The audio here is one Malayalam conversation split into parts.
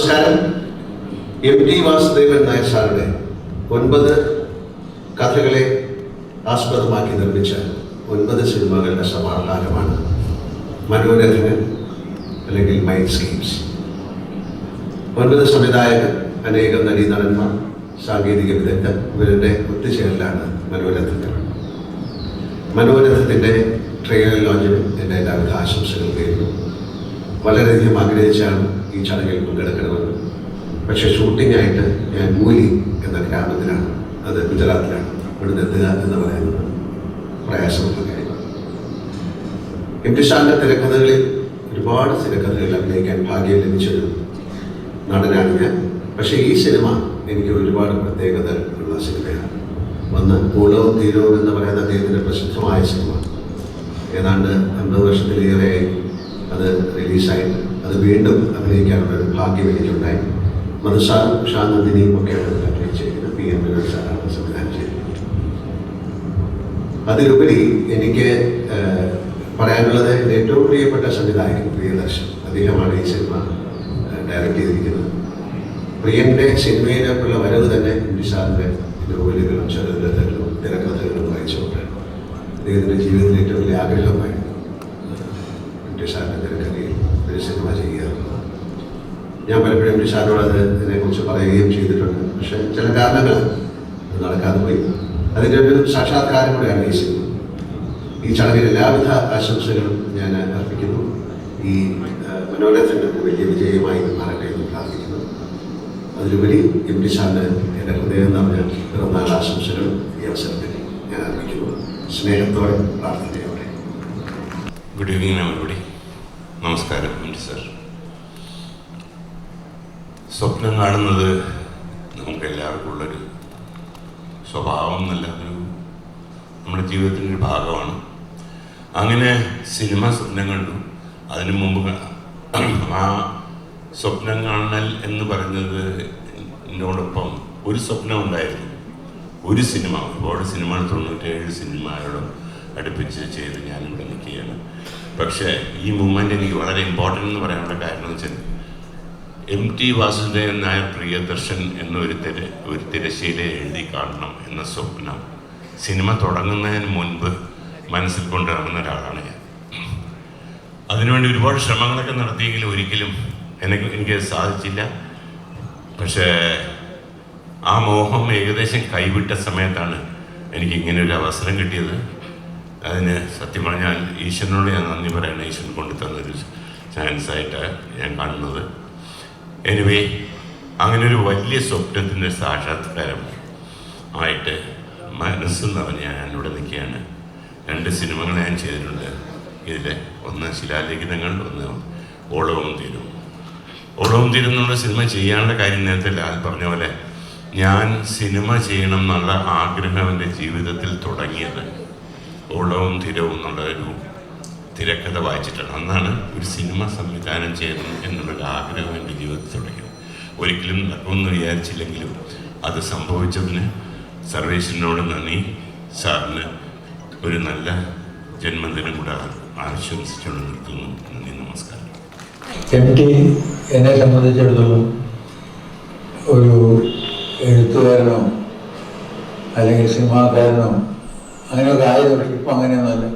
നമസ്കാരം. എം ടി വാസുദേവൻ നായർ സാറുടെ 9 കഥകളെ ആസ്പദമാക്കി നിർമ്മിച്ച 9 സിനിമകളുടെ സമാഹാരമാണ് മനോരഥന് അല്ലെങ്കിൽ മൈൻഡ് സ്കീംസ്. 9 സംവിധായകർ, അനേകം നടീനടന്മാർ, സാങ്കേതിക വിദഗ്ധർ, ഇവരുടെ ഒത്തുചേരലാണ് മനോരഥത്തിൻ്റെ ട്രെയിലർ ലോഞ്ചിന് എൻ്റെ എല്ലാവിധ ആശംസകൾ നേരുന്നു. വളരെയധികം ആഗ്രഹിച്ചാണ് ഈ ചടങ്ങിൽ പങ്കെടുക്കണമെന്ന്. പക്ഷേ ഷൂട്ടിംഗായിട്ട് ഞാൻ മൂലി എന്ന ഗ്രാമത്തിലാണ്, അത് ഗുജറാത്തിലാണ്. ഇവിടുന്ന് എത്തുക എന്ന് പറയുന്നത് പ്രയാസമുള്ള കാര്യമാണ്. എം ടി സാറിൻ്റെ തിരക്കഥകളിൽ ഒരുപാട് തിരക്കഥകളിൽ അഭിനയിക്കാൻ ഭാഗ്യം ലഭിച്ചൊരു നടനാണ് ഞാൻ. പക്ഷേ ഈ സിനിമ എനിക്ക് ഒരുപാട് പ്രത്യേകത ഉള്ള സിനിമയാണ്. ഒന്ന് പൂളവും തീരവും എന്ന് പറയുന്ന അദ്ദേഹത്തിൻ്റെ പ്രസിദ്ധമായ സിനിമ. ഏതാണ്ട് 50 വർഷത്തിലേറെയായി അത് റിലീസായിട്ട് അത് വീണ്ടും അഭിനയിക്കാനുള്ള ഒരു ഭാഗ്യം എനിക്കുണ്ടായി. മധുസാറും ഷാനന്ദിനിയും ഒക്കെയാണ് അതിൽ അഭിനയിച്ചിരിക്കുന്നത്. പി എം വിനോദ് സാറാണ് സംവിധാനം ചെയ്തിരിക്കുന്നത്. അതിലുപരി എനിക്ക് പറയാനുള്ളത് എൻ്റെ ഏറ്റവും പ്രിയപ്പെട്ട സംവിധായകൻ പ്രിയദർശൻ. അദ്ദേഹമാണ് ഈ സിനിമ ഡയറക്റ്റ് ചെയ്തിരിക്കുന്നത്. പ്രിയൻ്റെ സിനിമയിലേക്കുള്ള വരവ് തന്നെ എം ടി സാറിൻ്റെ നോവലുകളും ചെറുകഥകളും തിരക്കഥകളും വായിച്ചുകൊണ്ടാണ്. അദ്ദേഹത്തിൻ്റെ ജീവിതത്തിലെ ഏറ്റവും വലിയ ആഗ്രഹമായിരുന്നു എം ടി സാറിൻ്റെ തിരക്കഥയിൽ ഒരു സിനിമ ചെയ്യുക. ഞാൻ പലപ്പോഴും എം ടി സാറിനോട് ഇതിനെക്കുറിച്ച് പറയുകയും ചെയ്തിട്ടുണ്ട്. പക്ഷേ ചില കാരണങ്ങൾ നടക്കാതെ പോയി. അതിൻ്റെ ഒരു സാക്ഷാത്കാരം കൂടെയാണ് ഈ സിനിമ. ഈ ചടങ്ങിൽ എല്ലാവിധ ആശംസകളും ഞാൻ അർപ്പിക്കുന്നു. ഈ മനോരഥൻ്റെ വലിയ വിജയമായി മാറട്ടെ എന്ന് പ്രാർത്ഥിക്കുന്നു. അതിലുപരി എം ടി സാറിന് എൻ്റെ ഹൃദയം നിറഞ്ഞ പിറന്നാൾ ആശംസകൾ ഈ അവസരത്തിൽ ഞാൻ അർപ്പിക്കുന്നു. സ്നേഹത്തോടെ പ്രാർത്ഥനയോടെ. Good evening everybody. നമസ്കാരം. എം ടി സാർ, സ്വപ്നം കാണുന്നത് നമുക്ക് എല്ലാവർക്കും ഉള്ളൊരു സ്വഭാവം എന്നല്ല, നമ്മുടെ ജീവിതത്തിൻ്റെ ഒരു ഭാഗമാണ്. അങ്ങനെ സിനിമ സ്വപ്നം കണ്ടു. അതിനു മുമ്പ് ആ സ്വപ്നം കാണൽ എന്ന് പറയുന്നത് എന്നോടൊപ്പം ഒരു സ്വപ്നം ഉണ്ടായിരുന്നു. ഒരു സിനിമ, ഒരുപാട് സിനിമകൾ 97 സിനിമയോടും അടുപ്പിച്ച് ചെയ്ത് ഞാനിവിടെ നിൽക്കുകയാണ്. പക്ഷേ ഈ മൂമെൻ്റ് എനിക്ക് വളരെ ഇമ്പോർട്ടൻ്റ് എന്ന് പറയാനുള്ള കാരണം എന്ന് വെച്ചാൽ എം ടി വാസുദേവൻ നായർ പ്രിയദർശൻ എന്നൊരു തിരശ്ശീല എഴുതി കാണണം എന്ന സ്വപ്നം സിനിമ തുടങ്ങുന്നതിന് മുൻപ് മനസ്സിൽ കൊണ്ടിറങ്ങുന്ന ഒരാളാണ് ഞാൻ. അതിനുവേണ്ടി ഒരുപാട് ശ്രമങ്ങളൊക്കെ നടത്തിയെങ്കിലും ഒരിക്കലും എനിക്ക് സാധിച്ചില്ല. പക്ഷേ ആ മോഹം ഏകദേശം കൈവിട്ട സമയത്താണ് എനിക്ക് ഇങ്ങനെ ഒരു അവസരം കിട്ടിയത്. അതിന് സത്യം പറഞ്ഞാൽ ഈശ്വരനോട് ഞാൻ നന്ദി പറയണം. ഈശ്വരൻ കൊണ്ടു തന്നൊരു ചാൻസായിട്ട് ഞാൻ കാണുന്നത്. എനിവേ, അങ്ങനെ ഒരു വലിയ സ്വപ്നത്തിൻ്റെ സാക്ഷാത്കാരം ആയിട്ട് മനസ്സ് നിറഞ്ഞ് ഞാൻ ഇവിടെ നിൽക്കുകയാണ്. 2 സിനിമകൾ ഞാൻ ചെയ്തിട്ടുണ്ട്. ഇതിൽ ഒന്ന് ശിലാലേഖനങ്ങൾ, ഒന്ന് ഓളവും തീരും. ഓളവും തീരും എന്നുള്ള സിനിമ ചെയ്യാനുള്ള കാര്യം നേരത്തെ ലാൽ പറഞ്ഞ പോലെ ഞാൻ സിനിമ ചെയ്യണം എന്നുള്ള ആഗ്രഹം എൻ്റെ ജീവിതത്തിൽ തുടങ്ങിയത് ഓളവും തീരവും എന്നുള്ള ഒരു തിരക്കഥ വായിച്ചിട്ടാണ്. അന്നാണ് ഒരു സിനിമ സംവിധാനം ചെയ്യണം എന്നുള്ളൊരു ആഗ്രഹം എൻ്റെ ജീവിതത്തിൽ തുടങ്ങിയത്. ഒരിക്കലും നടക്കുമെന്ന് വിചാരിച്ചില്ലെങ്കിലും അത് സംഭവിച്ചതിന് സർവേശ്വരനോട് നന്ദി. സാറിന് ഒരു നല്ല ജന്മദിനം കൂടെ ആശംസിച്ചുകൊണ്ട് നിർത്തുന്നു. നന്ദി, നമസ്കാരം. എം ടി എന്നെ സംബന്ധിച്ചിടത്തോളം ഒരു എഴുത്തുകാരനോ അല്ലെങ്കിൽ സിനിമാക്കാരനോ അങ്ങനെയൊക്കെ ആയത്. പക്ഷെ ഇപ്പം അങ്ങനെയൊന്നുമല്ല.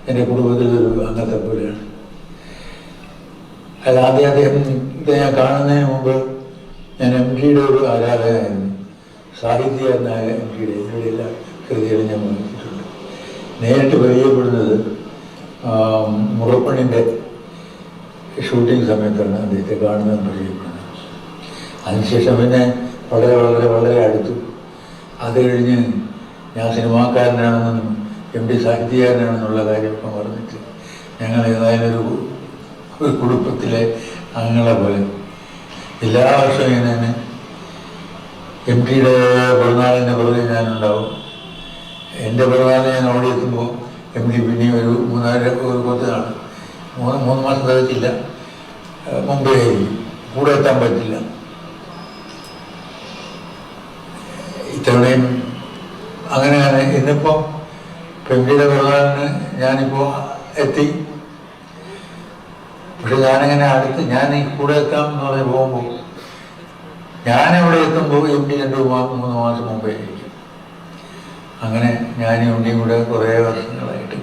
എൻ്റെ കുടുംബത്തിലൊരു അംഗത്തെ പോലെയാണ്. അത് ആദ്യം അദ്ദേഹത്തെ ഞാൻ കാണുന്നതിന് മുമ്പ് ഞാൻ എം ടിയുടെ ഒരു ആരാധകനായിരുന്നു. സാഹിത്യകാരനായ എം ടിയുടെ ഇതിൻ്റെ എല്ലാ കൃതികളും ഞാൻ വായിച്ചിട്ടുണ്ട്. നേരിട്ട് പരിചയപ്പെടുന്നത് മുറപ്പണിൻ്റെ ഷൂട്ടിംഗ് സമയത്താണ് അദ്ദേഹത്തെ കാണുന്നത് പരിചയപ്പെടുന്നത്. അതിനുശേഷം പിന്നെ വളരെ വളരെ വളരെ അടുത്തു. അത് കഴിഞ്ഞ് ഞാൻ സിനിമാക്കാരനാണെന്നും എം ടി സാഹിത്യകാരനാണെന്നുള്ള കാര്യമൊക്കെ പറഞ്ഞിട്ട് ഞങ്ങൾ ഏതായാലും ഒരു കുടുംബത്തിലെ അംഗങ്ങളെ പോലെ എല്ലാ വർഷവും ഇങ്ങനെ എം ടിയുടെ പിറന്നാളിൻ്റെ പുറകെ ഞാനുണ്ടാവും. എൻ്റെ പിറന്നാളിന് ഞാൻ ഓടിയെത്തുമ്പോൾ എം ടി പിന്നെയും ഒരു 3 നാൾ 3 മാസം തികച്ചില്ല മുമ്പേ കൂടെ എത്താൻ പറ്റില്ല. ഇത്തവണയും അങ്ങനെയാണ്. ഇന്നിപ്പോൾ എം ടിയുടെ പിറന്നാളിന് ഞാനിപ്പോൾ എത്തി. പക്ഷെ ഞാനിങ്ങനെ അടുത്ത് ഞാൻ ഈ കൂടെ എത്താം എന്ന് പറഞ്ഞ് പോകുമ്പോൾ ഞാനവിടെ എത്തുമ്പോൾ എം ഡി 2-3 മാസം മുമ്പേ ആയിരിക്കും. അങ്ങനെ ഞാനും എം ഡിയും കൂടെ കുറേ വർഷങ്ങളായിട്ട്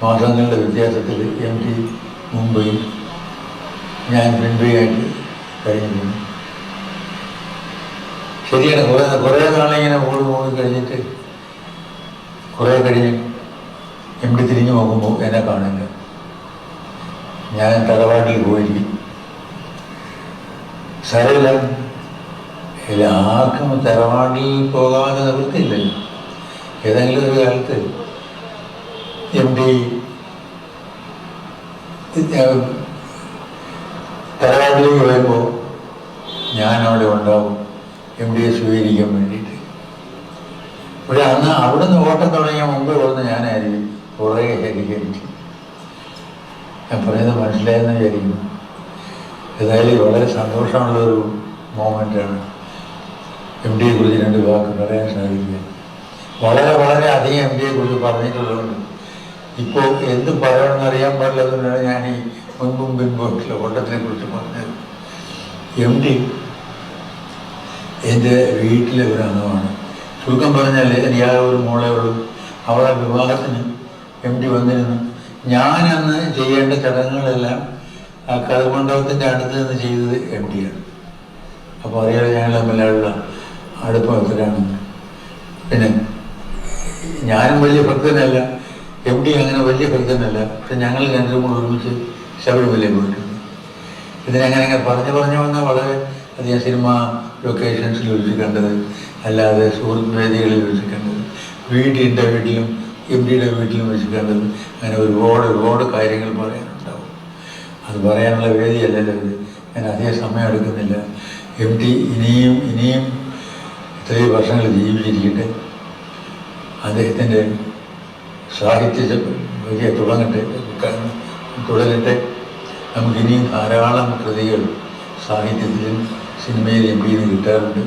മാസങ്ങളുടെ വ്യത്യാസത്തിൽ എം ഡി മുംബൈയും ഞാൻ പിൻബൈയായിട്ട് കഴിഞ്ഞു. ശരിയാണ്, കുറേ നാളിങ്ങനെ ഓടി കഴിഞ്ഞിട്ട് കുറേ കഴിഞ്ഞ് എം ഡി തിരിഞ്ഞു നോക്കുമ്പോൾ എന്നെ കാണില്ല. ഞാൻ തറവാട്ടിൽ പോയിരിക്കും. സാരമില്ല, ആർക്കും തറവാട്ടിൽ പോകാതെ നിവൃത്തിയില്ലല്ലോ. ഏതെങ്കിലും ഒരു കാലത്ത് എം ഡി തറവാട്ടിലേക്ക് വരുമ്പോൾ ഞാൻ അവിടെ ഉണ്ടാവും എം ഡിയെ സ്വീകരിക്കാൻ വേണ്ടിയിട്ട്. പക്ഷെ അന്ന് അവിടെ നിന്ന് ഓട്ടം തുടങ്ങിയ മുമ്പ് വന്ന് ഞാനായിരിക്കും കുറേ ശരിക്കും. ഞാൻ പറയുന്നത് മനസ്സിലായെന്ന് വിചാരിക്കുന്നു. ഏതായാലും വളരെ സന്തോഷമുള്ളൊരു മോമെൻ്റാണ് എം ഡിയെ കുറിച്ച് 2 വാക്ക് പറയാൻ സാധിക്കുക. വളരെ വളരെ അധികം എം ഡിയെ കുറിച്ച് പറഞ്ഞിട്ടുള്ളതുകൊണ്ട് ഇപ്പോൾ എന്ത് പറയണമെന്ന് അറിയാൻ പാടില്ലെന്നാണ് ഞാൻ ഈ മുൻപും പിൻപും ഓട്ടത്തിനെ കുറിച്ച് പറഞ്ഞത്. എം ഡി എൻ്റെ വീട്ടിലെ ഒരു അംഗമാണ്. ചുരുക്കം പറഞ്ഞാൽ എനിക്ക് ആ ഒരു മോളെ ഉള്ളൂ. അവളുടെ വിവാഹത്തിന് എം ഡി വന്നിരുന്നു. ഞാനന്ന് ചെയ്യേണ്ട ചടങ്ങുകളെല്ലാം ആ കതിർമണ്ഡപത്തിൻ്റെ അടുത്ത് നിന്ന് ചെയ്തത് എം ഡിയാണ്. അപ്പോൾ അറിയാതെ ഞങ്ങൾ തമ്മിലുള്ള അടുപ്പം എത്രയാണെന്ന്. പിന്നെ ഞാനും വലിയ ഭക്തനല്ല, എം ഡി അങ്ങനെ വലിയ ഭക്തനല്ല. പക്ഷെ ഞങ്ങൾ 2 കൂടെ ഒരുമിച്ച് ശബരിമലയിൽ പോയിട്ടുണ്ട്. ഇതിനങ്ങനെ പറഞ്ഞു വന്നാൽ വളരെ അധികം സിനിമ ലൊക്കേഷൻസിൽ വെച്ച് കണ്ടത്, അല്ലാതെ സുഹൃത്ത് വേദികളിൽ വെച്ച് കണ്ടത്, എൻ്റെ വീട്ടിലും എം ഡിയുടെ വീട്ടിലും വെച്ച് കണ്ടത്. അങ്ങനെ ഒരുപാട് കാര്യങ്ങൾ പറയാനുണ്ടാവും. അത് പറയാനുള്ള വേദിയല്ലല്ലോ ഇത്. ഞാൻ അധികം സമയം എടുക്കുന്നില്ല. എം ഡി ഇനിയും ഇത്രയും വർഷങ്ങൾ ജീവിച്ചിരിക്കട്ടെ. അദ്ദേഹത്തിൻ്റെ സാഹിത്യ വലിയ തുടരട്ടെ. നമുക്കിനിയും ധാരാളം കൃതികൾ സാഹിത്യത്തിലും സിനിമയിലും എം ഡിയിൽ നിന്ന് കിട്ടാറുണ്ട്.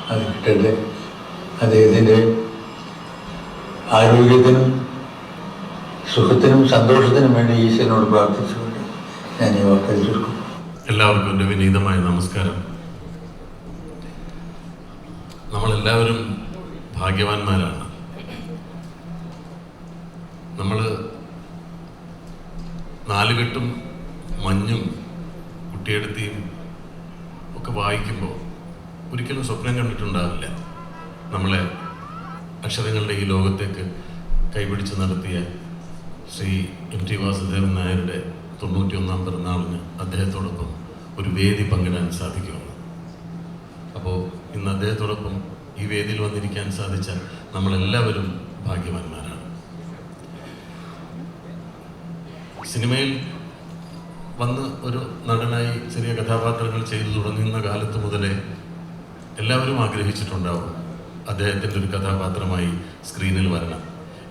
അത് കിട്ടട്ടെ. അദ്ദേഹത്തിൻ്റെ ആരോഗ്യത്തിനും സുഖത്തിനും സന്തോഷത്തിനും വേണ്ടി ഈശ്വരനോട് പ്രാർത്ഥിച്ചുകൊണ്ട് ഞാൻ ഈ വാക്കുകൾ ചുരുക്കും. എല്ലാവർക്കും എൻ്റെ വിനീതമായ നമസ്കാരം. നമ്മളെല്ലാവരും ഭാഗ്യവാന്മാരാണ്. നമ്മൾ നാലുകെട്ടും മഞ്ഞും കുട്ടിയെടുത്തിയും ഒക്കെ വായിക്കുമ്പോൾ ഒരിക്കലും സ്വപ്നം കണ്ടിട്ടുണ്ടാവില്ല നമ്മളെ അക്ഷരങ്ങളുടെ ഈ ലോകത്തേക്ക് കൈപിടിച്ച് നടത്തിയ ശ്രീ എം ടി വാസുദേവൻ നായരുടെ 91-ാം പിറന്നാളിന് അദ്ദേഹത്തോടൊപ്പം ഒരു വേദി പങ്കിടാൻ സാധിക്കുമെന്ന്. അപ്പോൾ ഇന്ന് അദ്ദേഹത്തോടൊപ്പം ഈ വേദിയിൽ വന്നിരിക്കാൻ സാധിച്ച നമ്മളെല്ലാവരും ഭാഗ്യവാന്മാരാണ്. സിനിമയിൽ വന്ന് ഒരു നടനായി ചെറിയ കഥാപാത്രങ്ങൾ ചെയ്തു തുടങ്ങുന്ന കാലത്ത് മുതലേ എല്ലാവരും ആഗ്രഹിച്ചിട്ടുണ്ടാവും അദ്ദേഹത്തിൻ്റെ ഒരു കഥാപാത്രമായി സ്ക്രീനിൽ വരണം.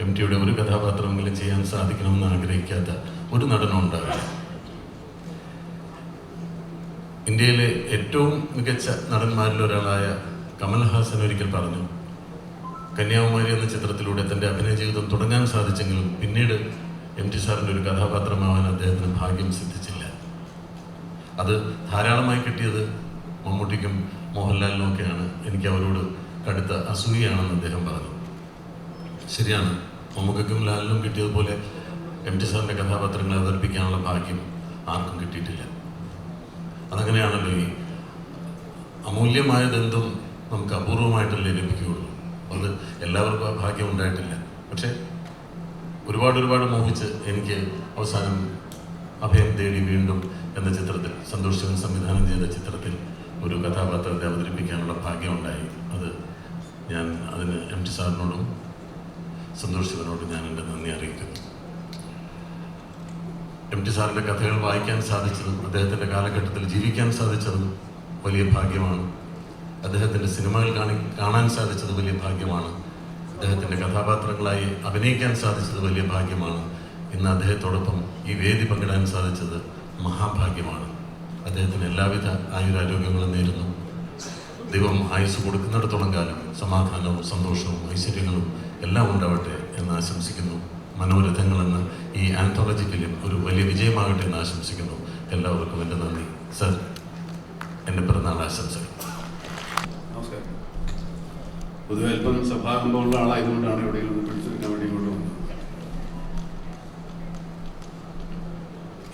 എം ടിയുടെ ഒരു കഥാപാത്രമെങ്കിലും ചെയ്യാൻ സാധിക്കണമെന്ന് ആഗ്രഹിക്കാത്ത ഒരു നടനും ഉണ്ടാവില്ല. ഇന്ത്യയിലെ ഏറ്റവും മികച്ച നടന്മാരിൽ ഒരാളായ കമൽഹാസൻ ഒരിക്കൽ പറഞ്ഞു, കന്യാകുമാരി എന്ന ചിത്രത്തിലൂടെ തൻ്റെ അഭിനയ ജീവിതം തുടങ്ങാൻ സാധിച്ചെങ്കിലും പിന്നീട് എം ടി സാറിൻ്റെ ഒരു കഥാപാത്രമാവാൻ അദ്ദേഹത്തിന് ഭാഗ്യം സിദ്ധിച്ചില്ല. അത് ധാരാളമായി കിട്ടിയത് മമ്മൂട്ടിക്കും മോഹൻലാലിനും ഒക്കെയാണ്. എനിക്ക് അവരോട് കടുത്ത അസൂയയാണെന്ന് അദ്ദേഹം പറഞ്ഞു. ശരിയാണ്, മമ്മൂക്കും ലാലിനും കിട്ടിയതുപോലെ എം ടി സാറിൻ്റെ കഥാപാത്രങ്ങളെ അവതരിപ്പിക്കാനുള്ള ഭാഗ്യം ആർക്കും കിട്ടിയിട്ടില്ല. അതങ്ങനെയാണല്ലോ, ഈ അമൂല്യമായതെന്തും നമുക്ക് അപൂർവമായിട്ടല്ലേ ലഭിക്കുകയുള്ളൂ. അത് എല്ലാവർക്കും ആ ഭാഗ്യം ഉണ്ടായിട്ടില്ല. പക്ഷേ ഒരുപാട് മോഹിച്ച് എനിക്ക് അവസാനം അഭയം തേടി വീണ്ടും എന്ന ചിത്രത്തിൽ, സന്തോഷ് ശിവൻ സംവിധാനം ചെയ്ത ചിത്രത്തിൽ ഒരു കഥാപാത്രത്തെ അവതരിപ്പിക്കാനുള്ള ഭാഗ്യമുണ്ടായി. ഞാൻ അതിന് എം ടി സാറിനോടും സന്തോഷ് ശിവനോടും ഞാൻ എൻ്റെ നന്ദി അറിയിക്കുന്നു. എം ടി സാറിൻ്റെ കഥകൾ വായിക്കാൻ സാധിച്ചതും അദ്ദേഹത്തിൻ്റെ കാലഘട്ടത്തിൽ ജീവിക്കാൻ സാധിച്ചതും വലിയ ഭാഗ്യമാണ്. അദ്ദേഹത്തിൻ്റെ സിനിമകൾ കാണാൻ സാധിച്ചത് വലിയ ഭാഗ്യമാണ്. അദ്ദേഹത്തിൻ്റെ കഥാപാത്രങ്ങളായി അഭിനയിക്കാൻ സാധിച്ചത് വലിയ ഭാഗ്യമാണ്. ഇന്ന് അദ്ദേഹത്തോടൊപ്പം ഈ വേദി പങ്കിടാൻ സാധിച്ചത് മഹാഭാഗ്യമാണ്. അദ്ദേഹത്തിന് എല്ലാവിധ ആയുരാരോഗ്യങ്ങളും നേരുന്നു. ദൈവം ആയുസ് കൊടുക്കുന്നിടത്തോളം കാലം സമാധാനവും സന്തോഷവും ഐശ്വര്യങ്ങളും എല്ലാം ഉണ്ടാവട്ടെ എന്ന് ആശംസിക്കുന്നു. മനോരഥങ്ങൾ എന്ന ഈ ആന്തോളജി ഫിലിം ഒരു വലിയ വിജയമാകട്ടെ എന്ന് ആശംസിക്കുന്നു. എല്ലാവർക്കും എൻ്റെ നന്ദി. സർ, എൻ്റെ പിറന്നാൾ ആശംസകൾ. പൊതുവെ അല്പം സഭാകമ്പമുള്ള ആളായതുകൊണ്ടാണ് എവിടെയെങ്കിലും ഒന്ന് പിടിച്ചെടുക്കാൻ വേണ്ടി ഇങ്ങോട്ട് വന്നത്.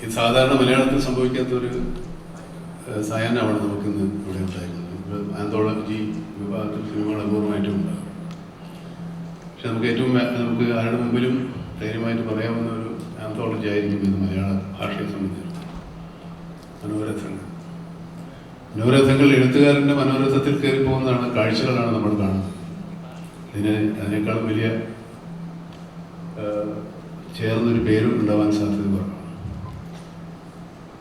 ഇത് സാധാരണ മലയാളത്തിൽ സംഭവിക്കാത്തൊരു സായാഹ്നമാണ് നമുക്കിന്ന് ഇവിടെ ഉണ്ടായിരുന്നത്. ആന്തോളജി വിഭാഗത്തിൽ സിനിമകൾ അപൂർവമായിട്ടും ഉണ്ടാകും. പക്ഷെ നമുക്ക് ആരുടെ മുമ്പിലും ധൈര്യമായിട്ട് പറയാവുന്ന ഒരു ആന്തോളജി ആയിരിക്കും ഇത് മലയാള ഭാഷയെ സംബന്ധിച്ചിടത്തോളം. മനോരഥങ്ങൾ എഴുത്തുകാരൻ്റെ മനോരഥത്തിൽ കയറി പോകുന്നതാണ്, കാഴ്ചകളാണ് നമ്മൾ കാണുന്നത്. അതിനേക്കാളും വലിയ ചേർന്നൊരു പേരും ഉണ്ടാവാൻ സാധ്യത കുറവാണ്.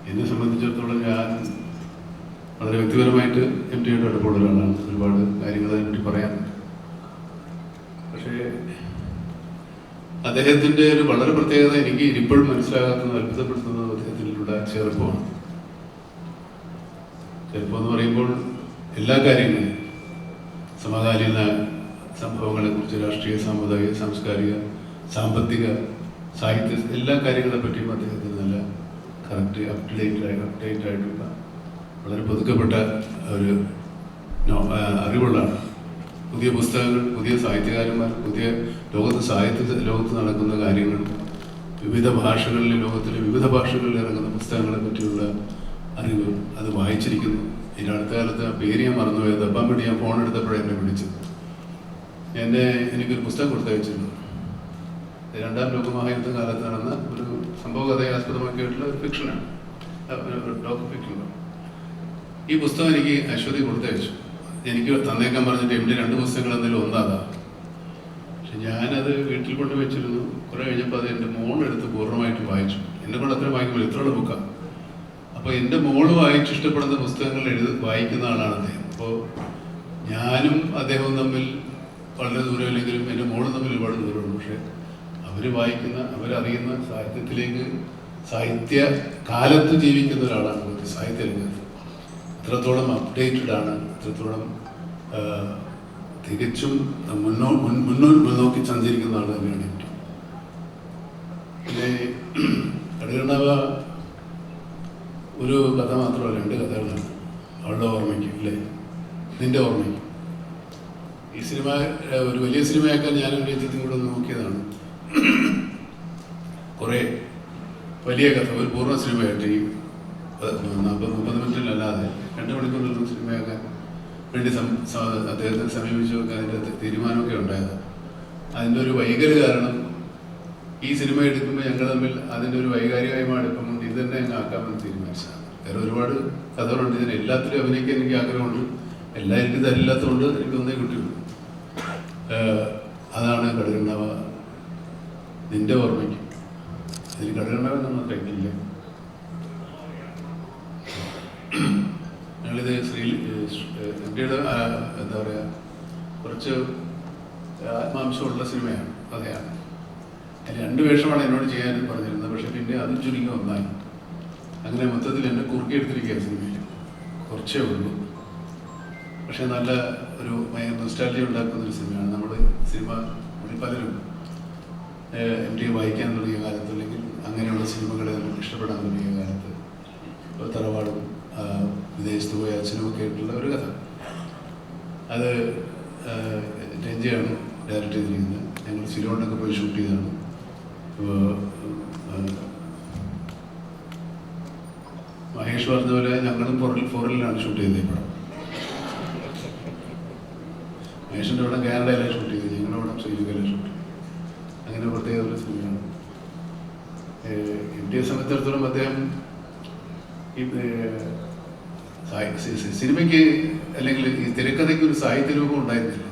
എന്നെ സംബന്ധിച്ചിടത്തോളം ഞാൻ വളരെ വ്യക്തിപരമായിട്ട് MTയുടെ അടുപ്പമുള്ള ഒരാളാണ്. ഒരുപാട് കാര്യങ്ങൾ അതിനെപ്പറ്റി പറയാനുണ്ട്. പക്ഷേ അദ്ദേഹത്തിൻ്റെ ഒരു വളരെ പ്രത്യേകത എനിക്ക് ഇപ്പോഴും മനസ്സിലാകാത്തതും അത്ഭുതപ്പെടുത്തുന്നതും അദ്ദേഹത്തിലുള്ള ചെറുപ്പമാണ്. ചെറുപ്പം എന്ന് പറയുമ്പോൾ എല്ലാ കാര്യങ്ങളും, സമകാലീന സംഭവങ്ങളെക്കുറിച്ച്, രാഷ്ട്രീയ, സാമുദായിക, സാംസ്കാരിക, സാമ്പത്തിക, സാഹിത്യ എല്ലാ കാര്യങ്ങളെ പറ്റിയും അദ്ദേഹത്തിന് നല്ല കറക്റ്റ് അപ്ഡേറ്റ് ആയിട്ടുള്ള വളരെ പുതുക്കപ്പെട്ട ഒരു അറിവുള്ളതാണ്. പുതിയ പുസ്തകങ്ങൾ, പുതിയ സാഹിത്യകാരന്മാർ, പുതിയ ലോകത്ത് നടക്കുന്ന കാര്യങ്ങൾ, വിവിധ ഭാഷകളിൽ, ലോകത്തിലെ വിവിധ ഭാഷകളിൽ ഇറങ്ങുന്ന പുസ്തകങ്ങളെ പറ്റിയുള്ള അറിവ് അത് വായിച്ചിരിക്കുന്നു. ഇതിന് അടുത്ത കാലത്ത് ആ പേര് ഞാൻ മറന്നുപോയത്, അപ്പം വേണ്ടി ഞാൻ ഫോൺ എടുത്തപ്പോഴേ എന്നെ വിളിച്ചത്. എനിക്കൊരു പുസ്തകം കൊടുത്തയച്ചിരുന്നു. രണ്ടാം ലോകമഹായുദ്ധ കാലത്ത് നടന്ന ഒരു സംഭവ കഥയെ ആസ്പദമാക്കിയിട്ടുള്ള ഒരു ഫിക്ഷനാണ്, ഒരു ഡോക്യു ഫിക്ഷനാണ്. ഈ പുസ്തകം എനിക്ക് അശ്വതി കൊടുത്തയച്ചു. എനിക്ക് തന്നേക്കാൻ പറഞ്ഞിട്ട് MT 2 പുസ്തകങ്ങൾ എന്തെങ്കിലും ഒന്നാതാ. പക്ഷെ ഞാനത് വീട്ടിൽ കൊണ്ട് വെച്ചിരുന്നു. കുറെ കഴിഞ്ഞപ്പോൾ അത് എൻ്റെ മോളെടുത്ത് പൂർണ്ണമായിട്ട് വായിച്ചു. എന്നെ കൊണ്ട് അത്രയും വായിക്കുമ്പോൾ ഇത്രയുള്ള ബുക്കാണ്. അപ്പോൾ എൻ്റെ മോള് വായിച്ച് ഇഷ്ടപ്പെടുന്ന പുസ്തകങ്ങൾ വായിക്കുന്ന ആളാണ് അദ്ദേഹം. അപ്പോൾ ഞാനും അദ്ദേഹവും തമ്മിൽ വളരെ ദൂരമില്ലെങ്കിലും എൻ്റെ മോളും തമ്മിൽ ഒരുപാട് ദൂരമുണ്ട്. പക്ഷേ അവരറിയുന്ന സാഹിത്യത്തിലേക്ക്, സാഹിത്യ കാലത്ത് ജീവിക്കുന്ന ഒരാളാണ് സാഹിത്യ രംഗത്ത്. എത്രത്തോളം അപ്ഡേറ്റഡ് ആണ്, എത്രത്തോളം തികച്ചും മുന്നോക്കി സഞ്ചരിക്കുന്ന ആൾ തന്നെയാണ് MT. പിന്നെ കടുകണ്ണാവ ഒരു കഥ മാത്രമല്ല, 2 കഥകളാണ്. അവളുടെ ഓർമ്മയ്ക്ക്, അല്ലേ, നിന്റെ ഓർമ്മയ്ക്ക്. ഈ സിനിമ ഒരു വലിയ സിനിമയാക്കാൻ ഞാൻ എൻ്റെ കൂടെ ഒന്ന് നോക്കിയതാണ്. കുറേ വലിയ കഥ, ഒരു പൂർണ്ണ സിനിമയായിട്ട് ഈ 40-30 മിനിറ്റിലല്ലാതെ 2 മണിക്കൂറിലൊന്നും സിനിമയാക്കാൻ വേണ്ടി അദ്ദേഹത്തെ സമീപിച്ചു നോക്കാൻ അതിൻ്റെ തീരുമാനമൊക്കെ ഉണ്ടായത്. അതിൻ്റെ ഒരു വൈകല്യ കാരണം, ഈ സിനിമ എടുക്കുമ്പോൾ ഞങ്ങൾ തമ്മിൽ അതിൻ്റെ ഒരു വൈകാരികമായ അടുപ്പം കൊണ്ട് ഇത് തന്നെ ഞങ്ങൾ ആക്കാമെന്ന് തീരുമാനിച്ചതാണ്. വേറെ ഒരുപാട് കഥകളുണ്ട്. ഇതിന് എല്ലാത്തിലും അഭിനയിക്കാൻ എനിക്ക് ആഗ്രഹമുണ്ട്. എല്ലാം എനിക്ക് തരില്ലാത്തതുകൊണ്ട് എനിക്കൊന്നേ കിട്ടിയുള്ളൂ. അതാണ് കടുകണ്ണാവ നിന്റെ ഓർമ്മയ്ക്ക്. അതിന് കടുകണ്ണാവ നമ്മൾ കഴിഞ്ഞില്ല. ഞങ്ങളിത് MTയുടെ എന്താ പറയുക, കുറച്ച് ആത്മാംശമുള്ള സിനിമയാണ്, കഥയാണ്. അതിൽ 2 വേഷമാണ് എന്നോട് ചെയ്യാൻ പറഞ്ഞിരുന്നത്. പക്ഷെ പിന്നെ അതും ചുരുങ്ങി ഒന്നായി. അങ്ങനെ മൊത്തത്തിൽ എന്നെ കുറുക്കിയെടുത്തിരിക്കുക സിനിമയിൽ. കുറച്ചേ ഉള്ളൂ, പക്ഷെ നല്ല ഒരു നൊസ്റ്റാൾജിയ ഉണ്ടാക്കുന്നൊരു സിനിമയാണ്. നമ്മൾ സിനിമ പലരും MT വായിക്കാൻ തുടങ്ങിയ കാലത്ത്, അല്ലെങ്കിൽ അങ്ങനെയുള്ള സിനിമകളെ നമുക്ക് ഇഷ്ടപ്പെടാൻ തുടങ്ങിയ കാലത്ത്, തറവാടും വിദേശത്ത് പോയ അച്ഛനുമൊക്കെ ആയിട്ടുള്ള ഒരു കഥ. അത് രഞ്ജയാണ് ഡയറക്റ്റ് ചെയ്തിരിക്കുന്നത്. ഞങ്ങൾ സിലോണിലൊക്കെ പോയി ഷൂട്ട് ചെയ്തതാണ്. മഹേഷ് പറഞ്ഞ പോലെ ഞങ്ങളും ഫോറിനിലാണ് ഷൂട്ട് ചെയ്തത്. ഈ പടം മഹേഷിൻ്റെ അവിടെ കാനഡയിലാണ് ഷൂട്ട് ചെയ്തത്, ഞങ്ങളുടെ അവിടെ ശ്രീലങ്കയിലാണ് ഷൂട്ട് ചെയ്തത്. അങ്ങനെ പ്രത്യേക ഒരു സിനിമയാണ്. MTയെ സംബന്ധിച്ചിടത്തോളം അദ്ദേഹം ഈ സിനിമയ്ക്ക്, അല്ലെങ്കിൽ ഈ തിരക്കഥയ്ക്ക് ഒരു സാഹിത്യ രൂപം ഉണ്ടായിരുന്നില്ല.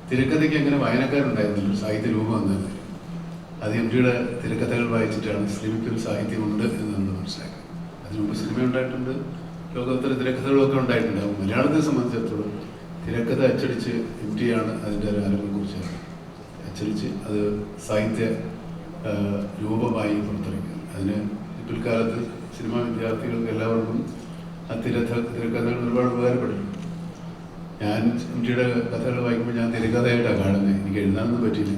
തിരക്കഥയ്ക്ക് അങ്ങനെ വായനക്കാരുണ്ടായിരുന്നില്ല, ഒരു സാഹിത്യ രൂപം എന്നല്ല. അത് MTയുടെ തിരക്കഥകൾ വായിച്ചിട്ടാണ് സിനിമയ്ക്കൊരു സാഹിത്യമുണ്ട് എന്ന് നമ്മൾ മനസ്സിലാക്കി. അതിനുമുമ്പ് സിനിമ ഉണ്ടായിട്ടുണ്ട്, ലോകോത്തര തിരക്കഥകളൊക്കെ ഉണ്ടായിട്ടുണ്ടാകും. മലയാളത്തെ സംബന്ധിച്ചിടത്തോളം തിരക്കഥ അച്ചടിച്ച് MTയാണ് അതിൻ്റെ ഒരു ആരംഭം അച്ചടിച്ച് അത് സാഹിത്യ രൂപമായി പുറത്തിറങ്ങി. അതിന് പിൽക്കാലത്ത് സിനിമാ വിദ്യാർത്ഥികൾക്ക് എല്ലാവർക്കും ആ തിരക്കഥകൾ ഒരുപാട് ഉപകാരപ്പെട്ടിട്ടുണ്ട്. ഞാൻ MTയുടെ കഥകൾ വായിക്കുമ്പോൾ ഞാൻ തിരക്കഥയായിട്ടാണ് കാണുന്നത്. എനിക്ക് എഴുതാനൊന്നും പറ്റിയില്ല.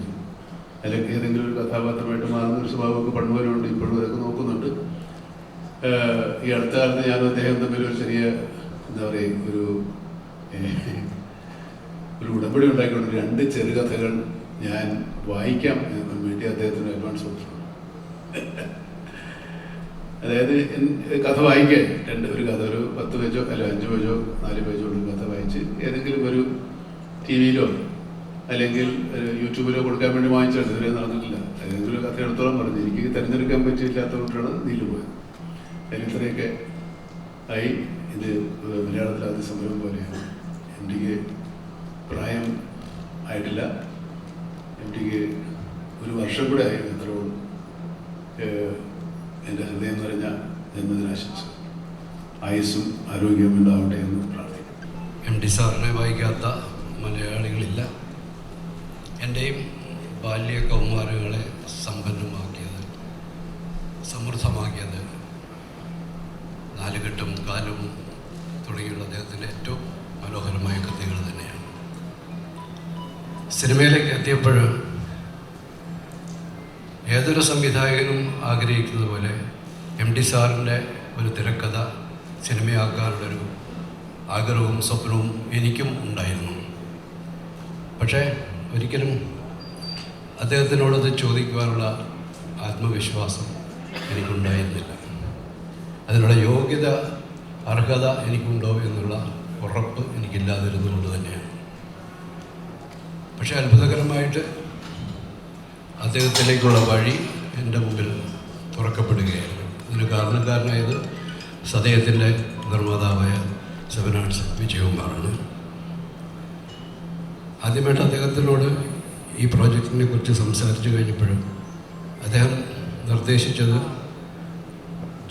അല്ലെങ്കിൽ ഏതെങ്കിലും ഒരു കഥാപാത്രമായിട്ട് മാറുന്ന ഒരു സ്വഭാവമൊക്കെ പണ്ടുപോലുണ്ട്, ഇപ്പോഴും അതൊക്കെ നോക്കുന്നുണ്ട്. ഈ അടുത്ത കാലത്ത് ഞാനും അദ്ദേഹം തമ്മിൽ ഒരു ചെറിയ എന്താ പറയുക, ഒരു ഒരു ഉടമ്പടി ഉണ്ടാക്കിക്കൊണ്ട് 2 ചെറുകഥകൾ ഞാൻ വായിക്കാം എന്ന് വേണ്ടി അദ്ദേഹത്തിന് അഡ്വാൻസ് കൊടുത്തു. അതായത് കഥ വായിക്കാൻ ഒരു കഥ ഒരു 10 പേജോ അല്ല 5 പേജോ 4 പേജോ ഉള്ള കഥ വായിച്ച് ഏതെങ്കിലും ഒരു TV-യിലോ അല്ലെങ്കിൽ യൂട്യൂബിലോ കൊടുക്കാൻ വേണ്ടി വാങ്ങിച്ചാണ്. ഇതുവരെ നടന്നിട്ടില്ല. ഏതെങ്കിലും കഥ എടുത്തോളം പറഞ്ഞു. എനിക്ക് തിരഞ്ഞെടുക്കാൻ പറ്റിയില്ലാത്തതുകൊണ്ടാണ് നീണ്ടു പോയത്. അതിൽ ഇത്രയൊക്കെ ആയി. ഇത് മലയാളത്തിൽ ആദ്യ സംരംഭം പോലെയാണ്. എനിക്ക് പ്രായം ആയിട്ടില്ല. എനിക്ക് ഒരു വർഷം കൂടെ ആയിരുന്നു. എത്രയോളം എൻ്റെ ഹൃദയം നിറഞ്ഞ ജന്മദിനാശംസ. ആയുസ്സും ആരോഗ്യവും ഉണ്ടാവട്ടെ എന്ന് പ്രാർത്ഥിക്കുന്നു. MD സാറിനെ വായിക്കാത്ത മലയാളികളില്ല. എൻ്റെയും ബാല്യ കൗമാരങ്ങളെ സമ്പന്നമാക്കിയത്, സമൃദ്ധമാക്കിയത് നാലുകെട്ടും കാലവും തുടങ്ങിയുള്ള അദ്ദേഹത്തിൻ്റെ ഏറ്റവും മനോഹരമായ കൃതികൾ തന്നെയാണ്. സിനിമയിലേക്ക് എത്തിയപ്പോൾ ഏതൊരു സംവിധായകനും ആഗ്രഹിക്കുന്നത് പോലെ MD സാറിൻ്റെ ഒരു തിരക്കഥ സിനിമയാക്കാനുള്ളൊരു ആഗ്രഹവും സ്വപ്നവും എനിക്കും ഉണ്ടായിരുന്നു. പക്ഷേ ഒരിക്കലും അദ്ദേഹത്തിനോടത് ചോദിക്കുവാനുള്ള ആത്മവിശ്വാസം എനിക്കുണ്ടായിരുന്നില്ല. അതിനുള്ള യോഗ്യത, അർഹത എനിക്കുണ്ടോ എന്നുള്ള ഉറപ്പ് എനിക്കില്ലാതിരുന്നുകൊണ്ട് തന്നെയാണ്. പക്ഷേ അത്ഭുതകരമായിട്ട് അദ്ദേഹത്തിലേക്കുള്ള വഴി എൻ്റെ മുമ്പിൽ തുറക്കപ്പെടുകയായിരുന്നു. ഇതിന് കാരണക്കാരനായത് സദയത്തിൻ്റെ നിർമ്മാതാവായ 7 ആർട്സ് വിജയകുമാറാണ്. ആദ്യമായിട്ട് അദ്ദേഹത്തിനോട് ഈ പ്രോജക്റ്റിനെ കുറിച്ച് സംസാരിച്ചു കഴിഞ്ഞപ്പോഴും അദ്ദേഹം നിർദ്ദേശിച്ചത്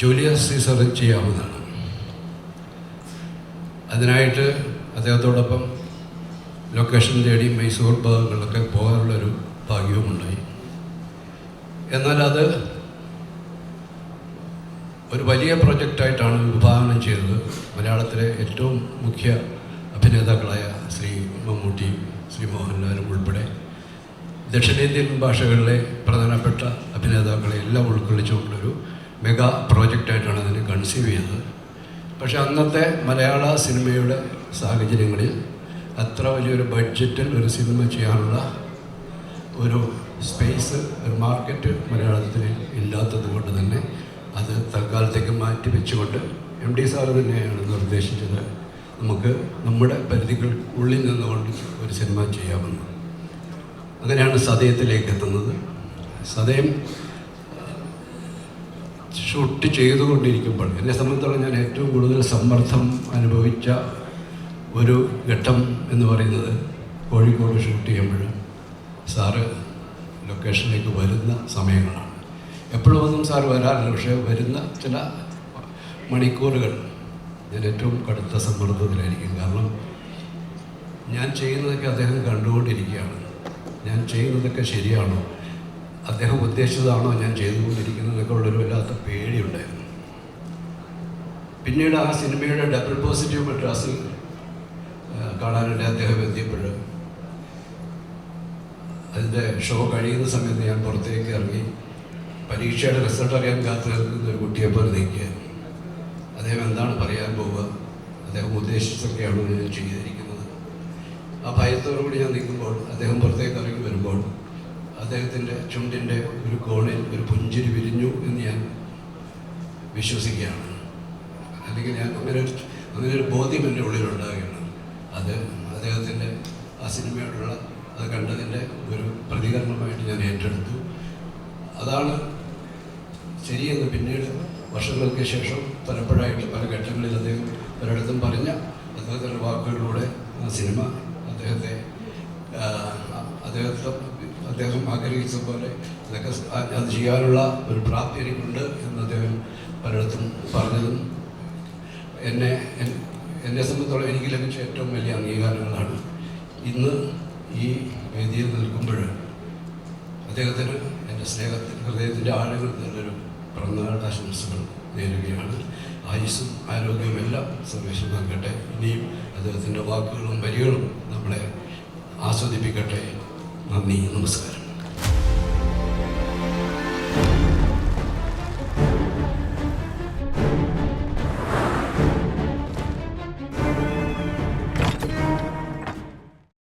ജൂലിയസ് സീസർ ചെയ്യാവുന്നതാണ്. അതിനായിട്ട് അദ്ദേഹത്തോടൊപ്പം ലൊക്കേഷൻ തേടി മൈസൂർ ഭാഗങ്ങളിലൊക്കെ പോകാനുള്ളൊരു ഭാഗ്യവുമുണ്ടായി. എന്നാൽ അത് ഒരു വലിയ പ്രൊജക്റ്റായിട്ടാണ് വിഭാവനം ചെയ്തത്. മലയാളത്തിലെ ഏറ്റവും മുഖ്യ അഭിനേതാക്കളായ ശ്രീ മമ്മൂട്ടി, ശ്രീ മോഹൻലാലും ഉൾപ്പെടെ ദക്ഷിണേന്ത്യൻ ഭാഷകളിലെ പ്രധാനപ്പെട്ട അഭിനേതാക്കളെ എല്ലാം ഉൾക്കൊള്ളിച്ചുകൊണ്ടൊരു മെഗാ പ്രോജക്റ്റായിട്ടാണ് അതിനെ കൺസീവ് ചെയ്തത്. പക്ഷേ അന്നത്തെ മലയാള സിനിമയുടെ സാഹചര്യങ്ങളിൽ അത്ര വലിയൊരു ബഡ്ജറ്റിൽ ഒരു സിനിമ ചെയ്യാനുള്ള ഒരു സ്പേസ്, ഒരു മാർക്കറ്റ് മലയാളത്തിൽ ഇല്ലാത്തത് കൊണ്ട് തന്നെ അത് തൽക്കാലത്തേക്ക് മാറ്റി വെച്ചുകൊണ്ട് MD സാറ് തന്നെയാണ് നിർദ്ദേശിച്ചത് നമുക്ക് നമ്മുടെ പരിധികൾക്കുള്ളിൽ നിന്നുകൊണ്ട് ഒരു സിനിമ ചെയ്യാമെന്ന്. അങ്ങനെയാണ് സദയത്തിലേക്ക് എത്തുന്നത്. സദയം ഷൂട്ട് ചെയ്തുകൊണ്ടിരിക്കുമ്പോൾ എന്നെ സംബന്ധിച്ചോളം ഞാൻ ഏറ്റവും കൂടുതൽ സമ്മർദ്ദം അനുഭവിച്ച ഒരു ഘട്ടം എന്ന് പറയുന്നത് കോഴിക്കോട് ഷൂട്ട് ചെയ്യുമ്പോൾ സാറ് ലൊക്കേഷനിലേക്ക് വരുന്ന സമയങ്ങളാണ്. എപ്പോഴും ഒന്നും സാറ് വരാറില്ല. പക്ഷേ വരുന്ന ചില മണിക്കൂറുകൾ ഞാൻ ഏറ്റവും കടുത്ത സമ്മർദ്ദത്തിലായിരിക്കും. കാരണം ഞാൻ ചെയ്യുന്നതൊക്കെ അദ്ദേഹം കണ്ടുകൊണ്ടിരിക്കുകയാണ്. ഞാൻ ചെയ്യുന്നതൊക്കെ ശരിയാണോ, അദ്ദേഹം ഉദ്ദേശിച്ചതാണോ ഞാൻ ചെയ്തുകൊണ്ടിരിക്കുന്നതൊക്കെ ഉള്ളൊരു വല്ലാത്ത പേടിയുണ്ടായിരുന്നു. പിന്നീട് ആ സിനിമയുടെ ഡബിൾ പോസിറ്റീവ് മദ്രാസിൽ കാണാനായിട്ട് അദ്ദേഹം എത്തിയപ്പോൾ അതിൻ്റെ ഷോ കഴിയുന്ന സമയത്ത് ഞാൻ പുറത്തേക്ക് ഇറങ്ങി പരീക്ഷയുടെ റിസൾട്ട് അറിയാൻ കാത്തു നിൽക്കുന്ന ഒരു കുട്ടിയെപ്പോലെ നിൽക്കുകയായിരുന്നു. അദ്ദേഹം എന്താണ് പറയാൻ പോവുക, അദ്ദേഹം ഉദ്ദേശിച്ചൊക്കെയാണോ ഞാൻ ചെയ്തിരിക്കുന്നത്. ആ ഭയത്തോടുകൂടി ഞാൻ നിൽക്കുമ്പോൾ അദ്ദേഹം പുറത്തേക്ക് ഇറങ്ങി വരുമ്പോൾ അദ്ദേഹത്തിൻ്റെ ചുണ്ടിൻ്റെ ഒരു കോണിൽ ഒരു പുഞ്ചിരി വിരിഞ്ഞു എന്ന് ഞാൻ വിശ്വസിക്കുകയാണ്. അല്ലെങ്കിൽ ഞാൻ അങ്ങനെ ഒരു ബോധ്യം എൻ്റെ ഉള്ളിലുണ്ടാകുകയാണ്. അത് അദ്ദേഹത്തിൻ്റെ ആ സിനിമയോടുള്ള അത് കണ്ടതിൻ്റെ ഒരു പ്രതികരണമായിട്ട് ഞാൻ ഏറ്റെടുത്തു. അതാണ് ശരിയെന്ന് പിന്നീട് വർഷങ്ങൾക്ക് ശേഷം പലപ്പോഴായിട്ട് പല ഘട്ടങ്ങളിൽ അദ്ദേഹം പലയിടത്തും പറഞ്ഞ അദ്ദേഹത്തിൻ്റെ വാക്കുകളിലൂടെ ആ സിനിമ അദ്ദേഹം ആഗ്രഹിച്ച പോലെ അതൊക്കെ അത് ചെയ്യാനുള്ള ഒരു പ്രാപ്തി എനിക്കുണ്ട് എന്ന് അദ്ദേഹം പലയിടത്തും പറഞ്ഞതും എന്നെ സംബന്ധിച്ചോളം എനിക്ക് ലഭിച്ച ഏറ്റവും വലിയ അംഗീകാരങ്ങളാണ്. ഇന്ന് ഈ വേദിയിൽ നിൽക്കുമ്പോൾ അദ്ദേഹത്തിന് എൻ്റെ ഹൃദയത്തിൻ്റെ ആഴങ്ങളിൽ നല്ലൊരു പിറന്നാൾ ആശംസകൾ നേരുകയാണ്. ആയുസ്സും ആരോഗ്യവും എല്ലാം സർവേശ്വരൻ നൽകട്ടെ. ഇനിയും അദ്ദേഹത്തിൻ്റെ വാക്കുകളും വരികളും നമ്മളെ ആസ്വദിപ്പിക്കട്ടെ. നന്ദി, നമസ്കാരം.